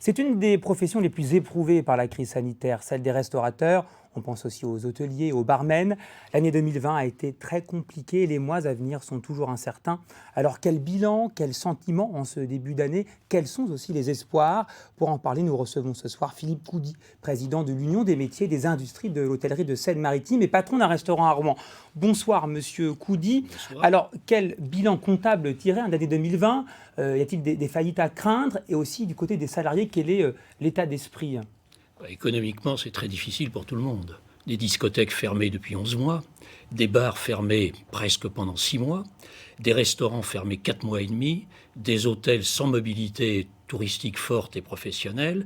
C'est une des professions les plus éprouvées par la crise sanitaire, celle des restaurateurs. On pense aussi aux hôteliers, aux barmen. L'année 2020 a été très compliquée et les mois à venir sont toujours incertains. Alors quel bilan, quel sentiment en ce début d'année? Quels sont aussi les espoirs? Pour en parler, nous recevons ce soir Philippe Coudy, président de l'Union des métiers et des industries de l'hôtellerie de Seine-Maritime et patron d'un restaurant à Rouen. Bonsoir Monsieur Coudy. Bonsoir. Alors quel bilan comptable tirer en l'année 2020? Y a-t-il des faillites à craindre? Et aussi du côté des salariés, quel est l'état d'esprit? Économiquement, c'est très difficile pour tout le monde. Des discothèques fermées depuis 11 mois, des bars fermés presque pendant 6 mois, des restaurants fermés 4 mois et demi, des hôtels sans mobilité touristique forte et professionnelle,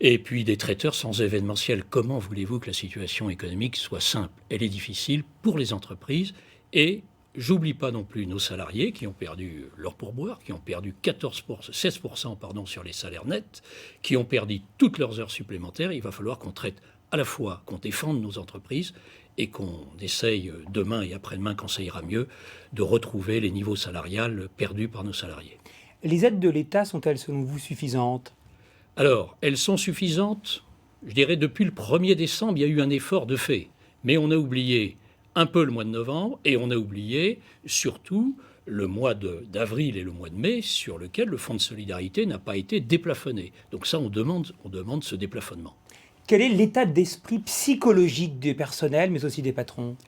et puis des traiteurs sans événementiel. Comment voulez-vous que la situation économique soit simple? Elle est difficile pour les entreprises et j'oublie pas non plus nos salariés qui ont perdu leur pourboire, qui ont perdu 16% sur les salaires nets, qui ont perdu toutes leurs heures supplémentaires. Il va falloir qu'on traite à la fois, qu'on défende nos entreprises et qu'on essaye demain et après-demain, quand ça ira mieux, de retrouver les niveaux salariales perdus par nos salariés. Les aides de l'État sont-elles selon vous suffisantes? Alors, elles sont suffisantes. Je dirais depuis le 1er décembre, il y a eu un effort de fait. Mais on a oublié un peu le mois de novembre, et on a oublié surtout le mois d'avril et le mois de mai, sur lequel le fonds de solidarité n'a pas été déplafonné. Donc ça, on demande ce déplafonnement. Quel est l'état d'esprit psychologique des personnels, mais aussi des patrons?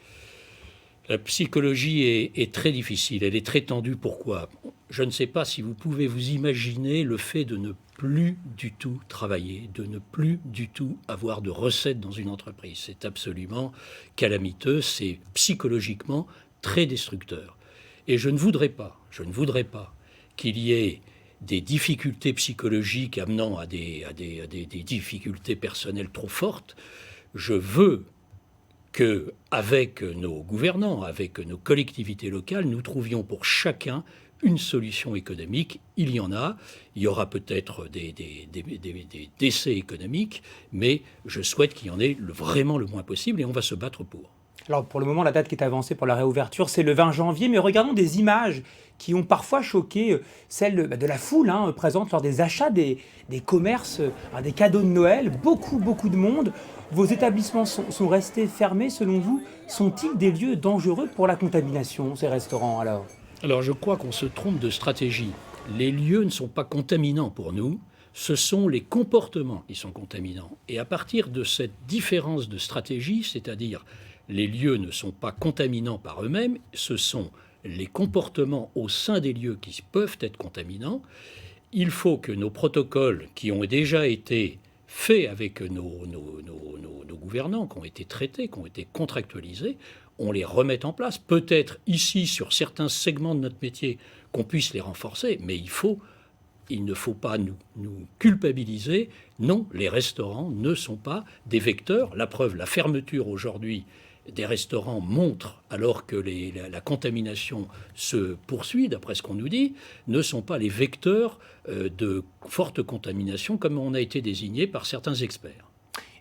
La psychologie est très difficile, elle est très tendue. Pourquoi? Je ne sais pas si vous pouvez vous imaginer le fait de ne plus du tout travailler, de ne plus du tout avoir de recettes dans une entreprise. C'est absolument calamiteux, c'est psychologiquement très destructeur. Et je ne voudrais pas qu'il y ait des difficultés psychologiques amenant à des difficultés personnelles trop fortes. Je veux qu'avec nos gouvernants, avec nos collectivités locales, nous trouvions pour chacun une solution économique. Il y en a. Il y aura peut-être des décès économiques, mais je souhaite qu'il y en ait vraiment le moins possible et on va se battre pour. Alors pour le moment, la date qui est avancée pour la réouverture, c'est le 20 janvier, mais regardons des images qui ont parfois choqué celles de la foule présente lors des achats des commerces, des cadeaux de Noël. Beaucoup de monde. Vos établissements sont restés fermés, selon vous? Sont-ils des lieux dangereux pour la contamination, ces restaurants, alors? Alors je crois qu'on se trompe de stratégie. Les lieux ne sont pas contaminants pour nous, ce sont les comportements qui sont contaminants. Et à partir de cette différence de stratégie, c'est-à-dire les lieux ne sont pas contaminants par eux-mêmes, ce sont les comportements au sein des lieux qui peuvent être contaminants. Il faut que nos protocoles qui ont déjà été faits avec nos gouvernants, qui ont été traités, qui ont été contractualisés, on les remette en place. Peut-être ici, sur certains segments de notre métier, qu'on puisse les renforcer, mais il ne faut pas nous culpabiliser. Non, les restaurants ne sont pas des vecteurs. La preuve, la fermeture aujourd'hui des restaurants montre, alors que la contamination se poursuit, d'après ce qu'on nous dit, ne sont pas les vecteurs de forte contamination comme on a été désigné par certains experts.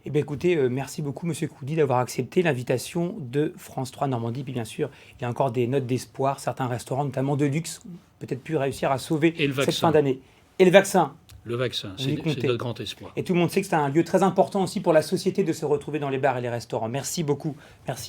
Eh bien écoutez, merci beaucoup Monsieur Coudy d'avoir accepté l'invitation de France 3 Normandie. Puis bien sûr, il y a encore des notes d'espoir. Certains restaurants, notamment de luxe, ont peut-être pu réussir à sauver cette fin d'année. Et le vaccin? Le vaccin, c'est notre grand espoir. Et tout le monde sait que c'est un lieu très important aussi pour la société de se retrouver dans les bars et les restaurants. Merci beaucoup. Merci.